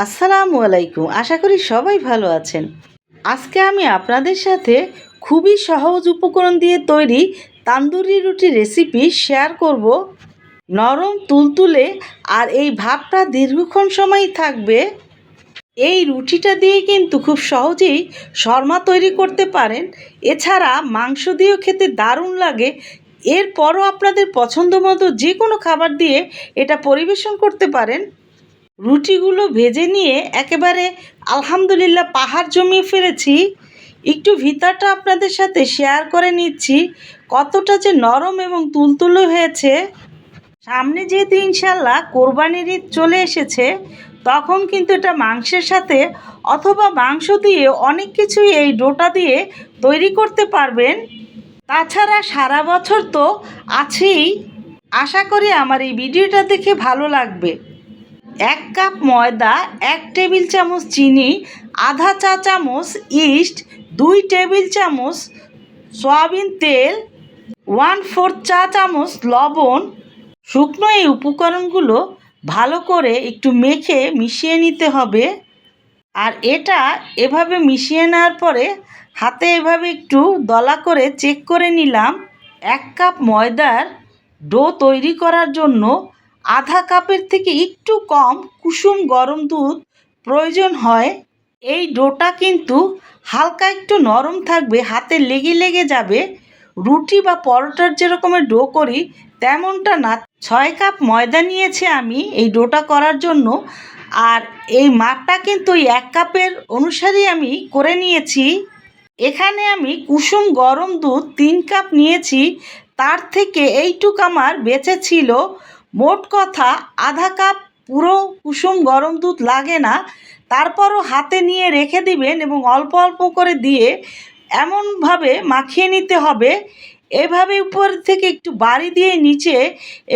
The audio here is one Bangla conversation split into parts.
আসসালামু আলাইকুম। আশা করি সবাই ভালো আছেন। আজকে আমি আপনাদের সাথে খুবই সহজ উপকরণ দিয়ে তৈরি তান্দুরি রুটি রেসিপি শেয়ার করব। নরম তুলতুলে আর এই ভাবটা দীর্ঘক্ষণ সময় থাকবে। এই রুটিটা দিয়ে কিন্তু খুব সহজেই শর্মা তৈরি করতে পারেন। এছাড়া মাংস দিয়েও খেতে দারুণ লাগে। এরপরও আপনাদের পছন্দ মতো যে কোনো খাবার দিয়ে এটা পরিবেশন করতে পারেন। রুটিগুলো ভেজে নিয়ে একেবারে আলহামদুলিল্লাহ পাহাড় জমিয়ে ফেলেছি। একটু ভিতরটা আপনাদের সাথে শেয়ার করে নিচ্ছি, কতটা যে নরম এবং তুলতুলে হয়েছে। সামনে যেহেতু ইনশাল্লাহ কোরবানির ঈদ চলে এসেছে, তখন কিন্তু এটা মাংসের সাথে অথবা মাংস দিয়ে অনেক কিছুই এই ডোটা দিয়ে তৈরি করতে পারবেন। তাছাড়া সারা বছর তো আছেই। আশা করি আমার এই ভিডিওটা দেখে ভালো লাগবে। 1 কাপ ময়দা, 1 টেবিল চামচ চিনি, আধা চা চামচ ইস্ট, 2 টেবিল চামচ সয়াবিন তেল, 1/4 চা চামচ লবণ। শুকনো এই উপকরণগুলো ভালো করে একটু মেখে মিশিয়ে নিতে হবে। আর এটা এভাবে মিশিয়ে নেওয়ার পরে হাতে এভাবে একটু দলা করে চেক করে নিলাম। 1 কাপ ময়দার ডো তৈরি করার জন্য আধা কাপের থেকে একটু কম কুসুম গরম দুধ প্রয়োজন হয়। এই ডোটা কিন্তু হালকা একটু নরম থাকবে, হাতে লেগে লেগে যাবে। রুটি বা পরোটার যেরকমের ডো করি তেমনটা না। 6 কাপ ময়দা নিয়েছি আমি এই ডোটা করার জন্য। আর এই মাপটা কিন্তু ওই 1 কাপের অনুসারেই আমি করে নিয়েছি। এখানে আমি কুসুম গরম দুধ 3 কাপ নিয়েছি, তার থেকে এইটুক আমার বেঁচে ছিল। মোট কথা আধা কাপ পুরো কুসুম গরম দুধ লাগে না। তারপরও হাতে নিয়ে রেখে দিবেন এবং অল্প অল্প করে দিয়ে এমনভাবে মাখিয়ে নিতে হবে। এভাবে উপর থেকে একটু বাড়ি দিয়ে নিচে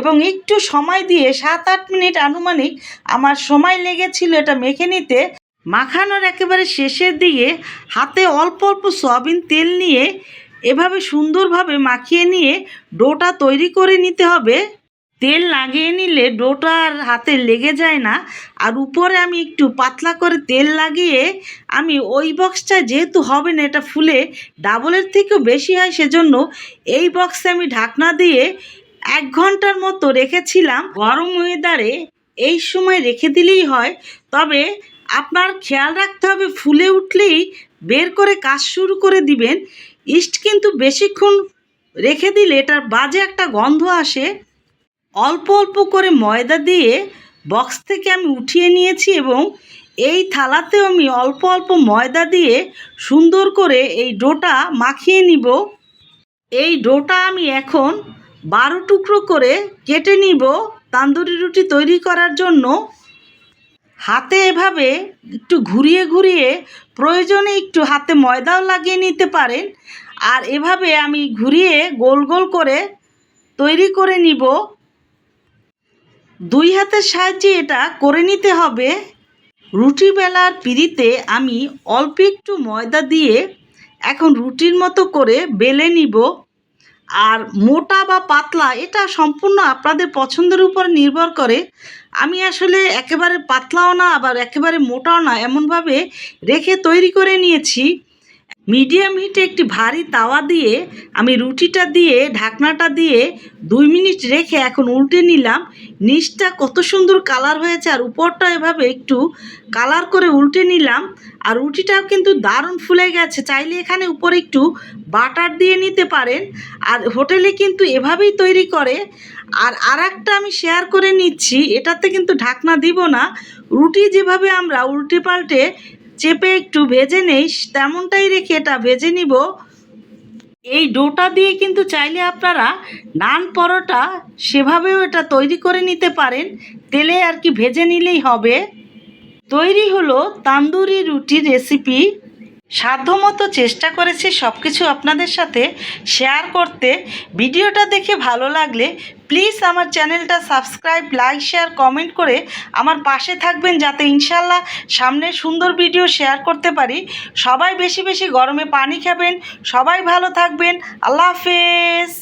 এবং একটু সময় দিয়ে 7-8 মিনিট আনুমানিক আমার সময় লেগেছিল এটা মেখে নিতে। মাখানোর একেবারে শেষের দিকে হাতে অল্প অল্প সয়াবিন তেল নিয়ে এভাবে সুন্দরভাবে মাখিয়ে নিয়ে ডোটা তৈরি করে নিতে হবে। তেল লাগিয়ে নিলে ডোটা আর হাতে লেগে যায় না। আর উপরে আমি একটু পাতলা করে তেল লাগিয়ে আমি ওই বক্সটা যেহেতু হবে না, এটা ফুলে ডাবলের থেকেও বেশি হয়, সেজন্য এই বক্সে আমি ঢাকনা দিয়ে 1 ঘন্টার মতো রেখেছিলাম। গরম ওয়েদারে এই সময় রেখে দিলেই হয়, তবে আপনার খেয়াল রাখতে হবে ফুলে উঠলেই বের করে কাজ শুরু করে দিবেন। ইস্ট কিন্তু বেশিক্ষণ রেখে দিলে এটার বাজে একটা গন্ধ আসে। অল্প অল্প করে ময়দা দিয়ে বক্স থেকে আমি উঠিয়ে নিয়েছি এবং এই থালাতেও আমি অল্প অল্প ময়দা দিয়ে সুন্দর করে এই ডোটা মাখিয়ে নিব। এই ডোটা আমি এখন 12 টুকরো করে কেটে নিব তান্দুরি রুটি তৈরি করার জন্য। হাতে এভাবে একটু ঘুরিয়ে ঘুরিয়ে, প্রয়োজনে একটু হাতে ময়দাও লাগিয়ে নিতে পারেন। আর এভাবে আমি ঘুরিয়ে গোল গোল করে তৈরি করে নিব। 2 হাতের সাহায্যে এটা করে নিতে হবে। রুটি বেলার পিঁড়িতে আমি অল্প একটু ময়দা দিয়ে এখন রুটির মতো করে বেলে নিব। আর মোটা বা পাতলা এটা সম্পূর্ণ আপনাদের পছন্দের উপর নির্ভর করে। আমি আসলে একেবারে পাতলাও না আবার একেবারে মোটাও না, এমনভাবে রেখে তৈরি করে নিয়েছি। মিডিয়াম হিটে একটি ভারী তাওয়া দিয়ে আমি রুটিটা দিয়ে ঢাকনাটা দিয়ে 2 মিনিট রেখে এখন উল্টে নিলাম। নিচটা কত সুন্দর কালার হয়েছে আর উপরটা এভাবে একটু কালার করে উল্টে নিলাম। আর রুটিটাও কিন্তু দারুণ ফুলে গেছে। চাইলে এখানে উপরে একটু বাটার দিয়ে নিতে পারেন। আর হোটেলে কিন্তু এভাবেই তৈরি করে। আর আরেকটা আমি শেয়ার করে নিচ্ছি, এটাতে কিন্তু ঢাকনা দিব না। রুটি যেভাবে আমরা উল্টে পাল্টে চেপে একটু ভেজে নেই, তেমনটাই রেখে এটা ভেজে নিব। এই ডোটা দিয়ে কিন্তু চাইলে আপনারা নান পরোটা সেভাবেও এটা তৈরি করে নিতে পারেন। তেলে আর কি ভেজে নিলেই হবে। তৈরি হলো তান্দুরি রুটির রেসিপি। সাধ্যমতো চেষ্টা করেছি সব কিছু আপনাদের সাথে শেয়ার করতে। ভিডিওটা দেখে ভালো লাগলে প্লিজ আমার চ্যানেলটা সাবস্ক্রাইব, লাইক, শেয়ার, কমেন্ট করে আমার পাশে থাকবেন, যাতে ইনশাল্লাহ সামনে সুন্দর ভিডিও শেয়ার করতে পারি। সবাই বেশি বেশি গরমে পানি খাবেন। সবাই ভালো থাকবেন। আল্লাহ হাফেজ।